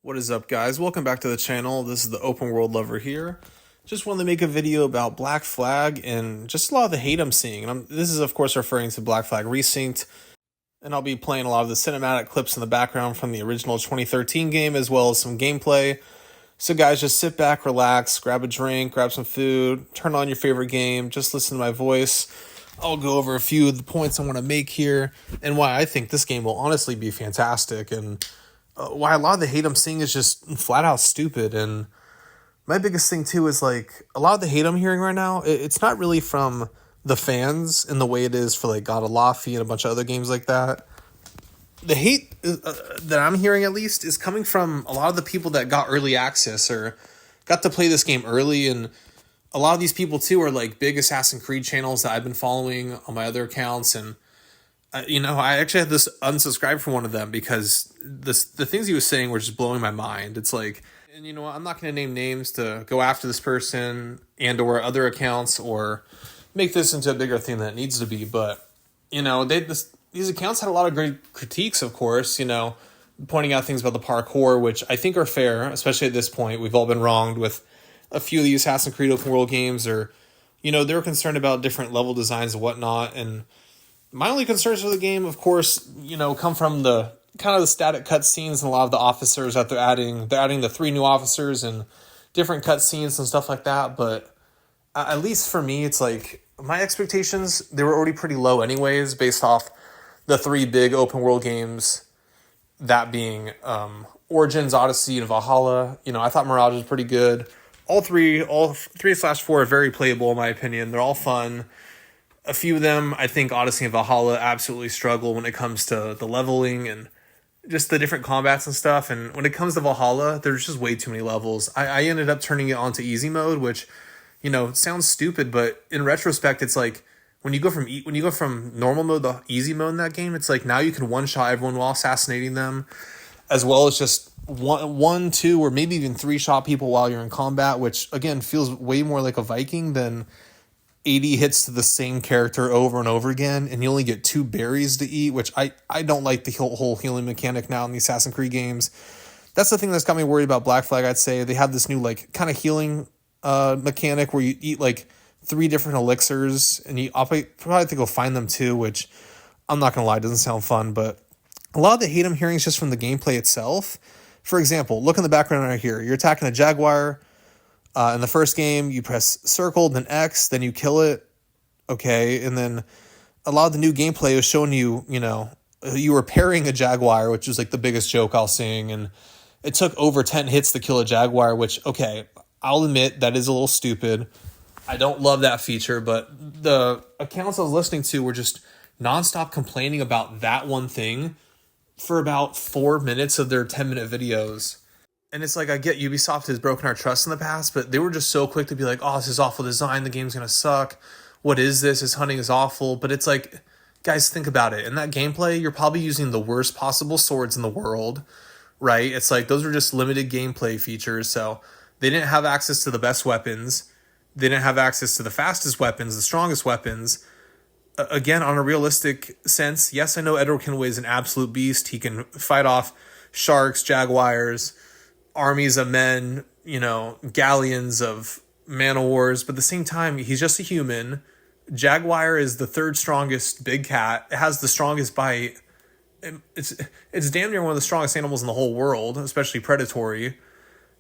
What is up, guys? Welcome back to the channel. This is the Open World Lover here. Just wanted to make a video about Black Flag and just a lot of the hate I'm seeing. And this is, of course, referring to Black Flag Resynced. And I'll be playing a lot of the cinematic clips in the background from the original 2013 game, as well as some gameplay. So, guys, just sit back, relax, grab a drink, grab some food, turn on your favorite game, just listen to my voice. I'll go over a few of the points I want to make here and why I think this game will honestly be fantastic. And why a lot of the hate I'm seeing is just flat out stupid. And my biggest thing too is like a lot of the hate I'm hearing right now, it's not really from the fans in the way it is for like God of Laffy and a bunch of other games like that. The hate that I'm hearing at least is coming from a lot of the people that got early access or got to play this game early. And a lot of these people too are like big Assassin's Creed channels that I've been following on my other accounts. And I actually had this unsubscribe from one of them because the things he was saying were just blowing my mind. It's like, and you know what, I'm not going to name names to go after this person and or other accounts or make this into a bigger thing than it needs to be. But, these accounts had a lot of great critiques, of course, pointing out things about the parkour, which I think are fair, especially at this point. We've all been wronged with a few of the Assassin's Creed open world games or, they're concerned about different level designs and whatnot. And my only concerns for the game, of course, come from the kind of the static cutscenes and a lot of the officers that they're adding. They're adding the 3 new officers and different cutscenes and stuff like that. But at least for me, it's like my expectations, they were already pretty low anyways, based off the 3 big open world games, that being Origins, Odyssey, and Valhalla. I thought Mirage was pretty good. All 3/4 are very playable in my opinion. They're all fun. A few of them, I think Odyssey and Valhalla absolutely struggle when it comes to the leveling and just the different combats and stuff. And when it comes to Valhalla, there's just way too many levels. I ended up turning it onto easy mode, which, sounds stupid, but in retrospect, it's like when you go from normal mode to easy mode in that game, it's like now you can one-shot everyone while assassinating them, as well as just one, 2, or maybe even 3-shot people while you're in combat, which again feels way more like a Viking than 80 hits to the same character over and over again, and you only get 2 berries to eat, which I don't like the whole healing mechanic now in the Assassin's Creed games. That's the thing that's got me worried about Black Flag, I'd say. They have this new, like, kind of healing mechanic where you eat, like, 3 different elixirs, and I'll probably have to go find them, too, which, I'm not going to lie, doesn't sound fun, but a lot of the hate I'm hearing is just from the gameplay itself. For example, look in the background right here. You're attacking a jaguar. In the first game, you press circle, then X, then you kill it. Okay, and then a lot of the new gameplay was showing you, you were parrying a jaguar, which was like the biggest joke I was seeing, and it took over 10 hits to kill a jaguar, which, okay, I'll admit that is a little stupid. I don't love that feature, but the accounts I was listening to were just nonstop complaining about that one thing for about 4 minutes of their 10-minute videos. And it's like, I get Ubisoft has broken our trust in the past, but they were just so quick to be like, oh, this is awful design. The game's going to suck. What is this? This hunting is awful. But it's like, guys, think about it. In that gameplay, you're probably using the worst possible swords in the world, right? It's like, those are just limited gameplay features. So they didn't have access to the best weapons. They didn't have access to the fastest weapons, the strongest weapons. Again, on a realistic sense, yes, I know Edward Kenway is an absolute beast. He can fight off sharks, jaguars, armies of men, galleons of man-o'-wars, but at the same time, he's just a human. Jaguar is the 3rd strongest big cat. It has the strongest bite. It's damn near one of the strongest animals in the whole world, especially predatory.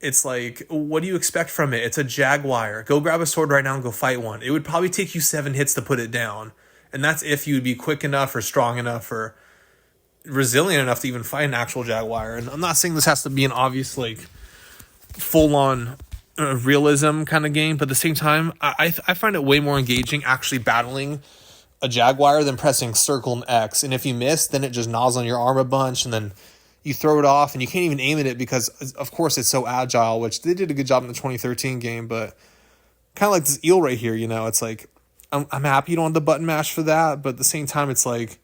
It's like, what do you expect from it? It's a jaguar. Go grab a sword right now and go fight one. It would probably take you 7 hits to put it down, and that's if you would be quick enough or strong enough or resilient enough to even fight an actual jaguar. And I'm not saying this has to be an obvious, like, full-on realism kind of game, but at the same time, I find it way more engaging actually battling a jaguar than pressing circle and X. And if you miss, then it just gnaws on your arm a bunch, and then you throw it off, and you can't even aim at it because, of course, it's so agile, which they did a good job in the 2013 game, but kind of like this eel right here, it's like, I'm happy you don't have the button mash for that, but at the same time, it's like,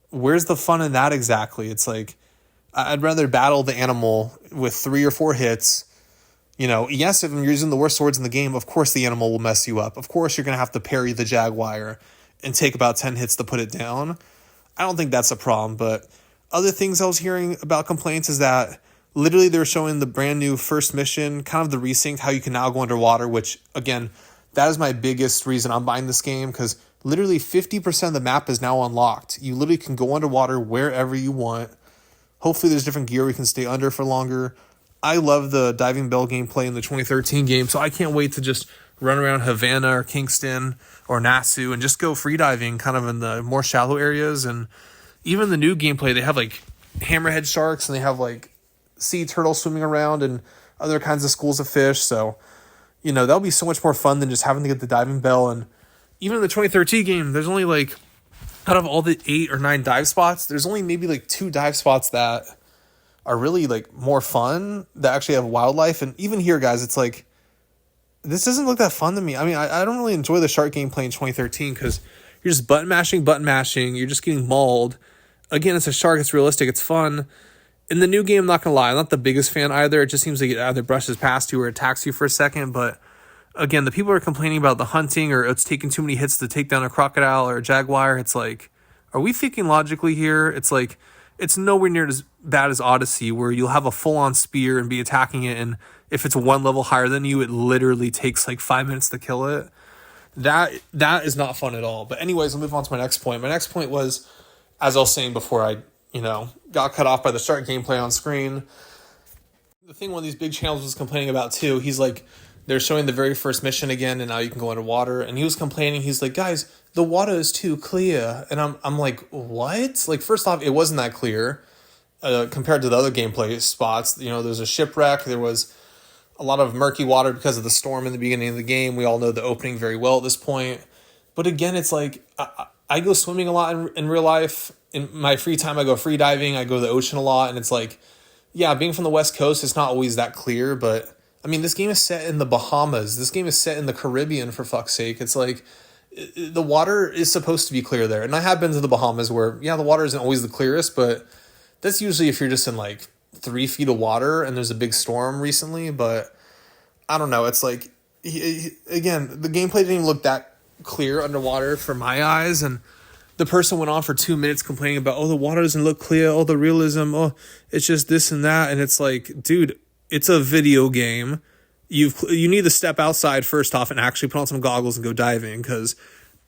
where's the fun in that exactly? It's like, I'd rather battle the animal with 3 or 4 hits. Yes, if I'm using the worst swords in the game, of course the animal will mess you up. Of course you're going to have to parry the jaguar and take about 10 hits to put it down. I don't think that's a problem, but other things I was hearing about complaints is that Literally, they were showing the brand new first mission, kind of the resynced, how you can now go underwater, which, again, that is my biggest reason I'm buying this game, because literally 50% of the map is now unlocked. You literally can go underwater wherever you want. Hopefully there's different gear we can stay under for longer. I love the diving bell gameplay in the 2013 game, so I can't wait to just run around Havana or Kingston or Nassau and just go freediving kind of in the more shallow areas. And even the new gameplay, they have like hammerhead sharks and they have like sea turtles swimming around and other kinds of schools of fish. So, you know, that'll be so much more fun than just having to get the diving bell. And even in the 2013 game, there's only like, out of all the 8 or 9 dive spots, there's only maybe like 2 dive spots that are really like more fun, that actually have wildlife. And even here, guys, it's like, this doesn't look that fun to me. I mean, I don't really enjoy the shark gameplay in 2013 because you're just button mashing. You're just getting mauled. Again, it's a shark. It's realistic. It's fun. In the new game, I'm not going to lie, I'm not the biggest fan either. It just seems like it either brushes past you or attacks you for a second. But again, the people are complaining about the hunting or it's taking too many hits to take down a crocodile or a jaguar. It's like, are we thinking logically here? It's like, it's nowhere near as bad as Odyssey, where you'll have a full-on spear and be attacking it, and if it's 1 level higher than you, it literally takes like 5 minutes to kill it. That is not fun at all. But anyways, I'll move on to my next point. My next point was, as I was saying before I, got cut off by the shark gameplay on screen. The thing one of these big channels was complaining about too, he's like, they're showing the very first mission again, and now you can go underwater. And he was complaining. He's like, guys, the water is too clear. And I'm like, what? Like, first off, it wasn't that clear compared to the other gameplay spots. There's a shipwreck. There was a lot of murky water because of the storm in the beginning of the game. We all know the opening very well at this point. But again, it's like, I go swimming a lot in real life. In my free time, I go free diving. I go to the ocean a lot. And it's like, yeah, being from the West Coast, it's not always that clear, but I mean, this game is set in the Bahamas. This game is set in the Caribbean, for fuck's sake. It's like, the water is supposed to be clear there. And I have been to the Bahamas where, yeah, the water isn't always the clearest, but that's usually if you're just in like 3 feet of water and there's a big storm recently. But I don't know. It's like, again, the gameplay didn't even look that clear underwater for my eyes. And the person went on for 2 minutes complaining about, oh, the water doesn't look clear. Oh, the realism. Oh, it's just this and that. And it's like, dude, it's a video game. You need to step outside first off and actually put on some goggles and go diving, because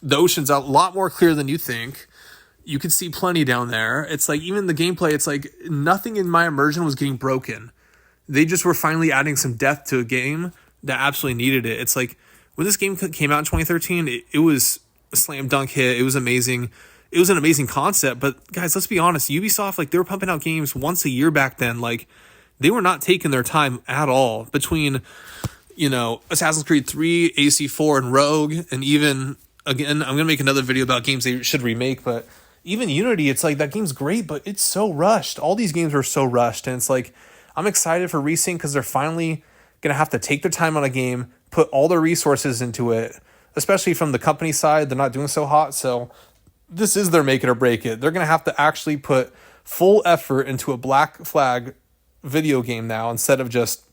the ocean's a lot more clear than you think. You could see plenty down there. It's like, even the gameplay, it's like nothing in my immersion was getting broken. They just were finally adding some depth to a game that absolutely needed it. It's like, when this game came out in 2013, it was a slam dunk hit. It was amazing. It was an amazing concept. But guys, let's be honest. Ubisoft, like, they were pumping out games once a year back then. Like, they were not taking their time at all between, Assassin's Creed 3, AC4, and Rogue. And even, again, I'm going to make another video about games they should remake. But even Unity, it's like, that game's great, but it's so rushed. All these games are so rushed. And it's like, I'm excited for Resync because they're finally going to have to take their time on a game, put all their resources into it, especially from the company side. They're not doing so hot. So this is their make it or break it. They're going to have to actually put full effort into a Black Flag video game now, instead of just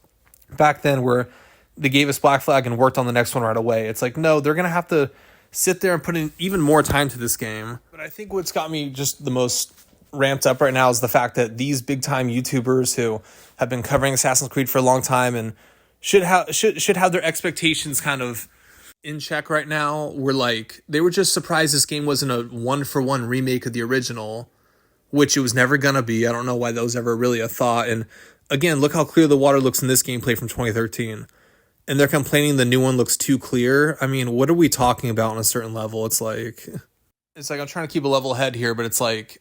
back then where they gave us Black Flag and worked on the next one right away. It's like, no, they're going to have to sit there and put in even more time to this game. But I think what's got me just the most ramped up right now is the fact that these big time YouTubers who have been covering Assassin's Creed for a long time and should have their expectations kind of in check right now, were like, they were just surprised this game wasn't a 1-for-1 remake of the original, which it was never gonna be. I don't know why that was ever really a thought. And again, look how clear the water looks in this gameplay from 2013. And they're complaining the new one looks too clear. I mean, what are we talking about on a certain level? It's like I'm trying to keep a level head here, but it's like,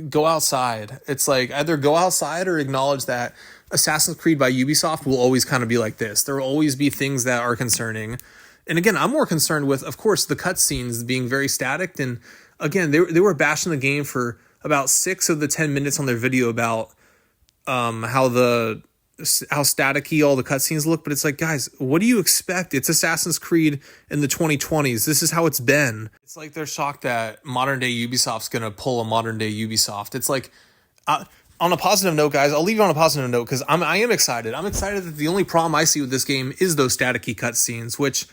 go outside. It's like, either go outside or acknowledge that Assassin's Creed by Ubisoft will always kind of be like this. There will always be things that are concerning. And again, I'm more concerned with, of course, the cutscenes being very static. And again, they were bashing the game for about 6 of the 10 minutes on their video about how staticky all the cutscenes look. But it's like, guys, what do you expect? It's Assassin's Creed in the 2020s. This is how it's been. It's like they're shocked that modern day Ubisoft's going to pull a modern day Ubisoft. It's like, on a positive note, guys, I'll leave you on a positive note because I am excited. I'm excited that the only problem I see with this game is those staticky cutscenes, which,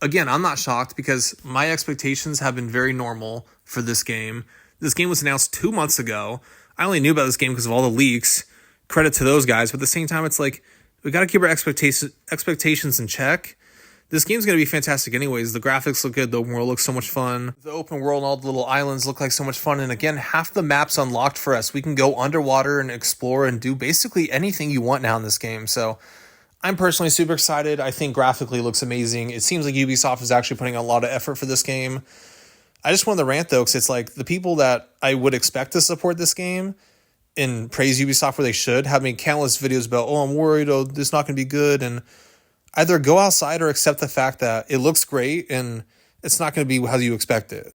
again, I'm not shocked because my expectations have been very normal for this game. This game was announced 2 months ago. I only knew about this game because of all the leaks. credit to those guys. But at the same time, it's like we got to keep our expectations in check. This game's going to be fantastic anyways. The graphics look good. The open world looks so much fun. The open world and all the little islands look like so much fun. And again, half the map's unlocked for us. We can go underwater and explore and do basically anything you want now in this game. So I'm personally super excited. I think graphically it looks amazing. It seems like Ubisoft is actually putting a lot of effort for this game. I just wanted to rant though, because it's like the people that I would expect to support this game and praise Ubisoft where they should have made countless videos about, oh, I'm worried, oh, this is not going to be good. And either go outside or accept the fact that it looks great and it's not going to be how you expect it.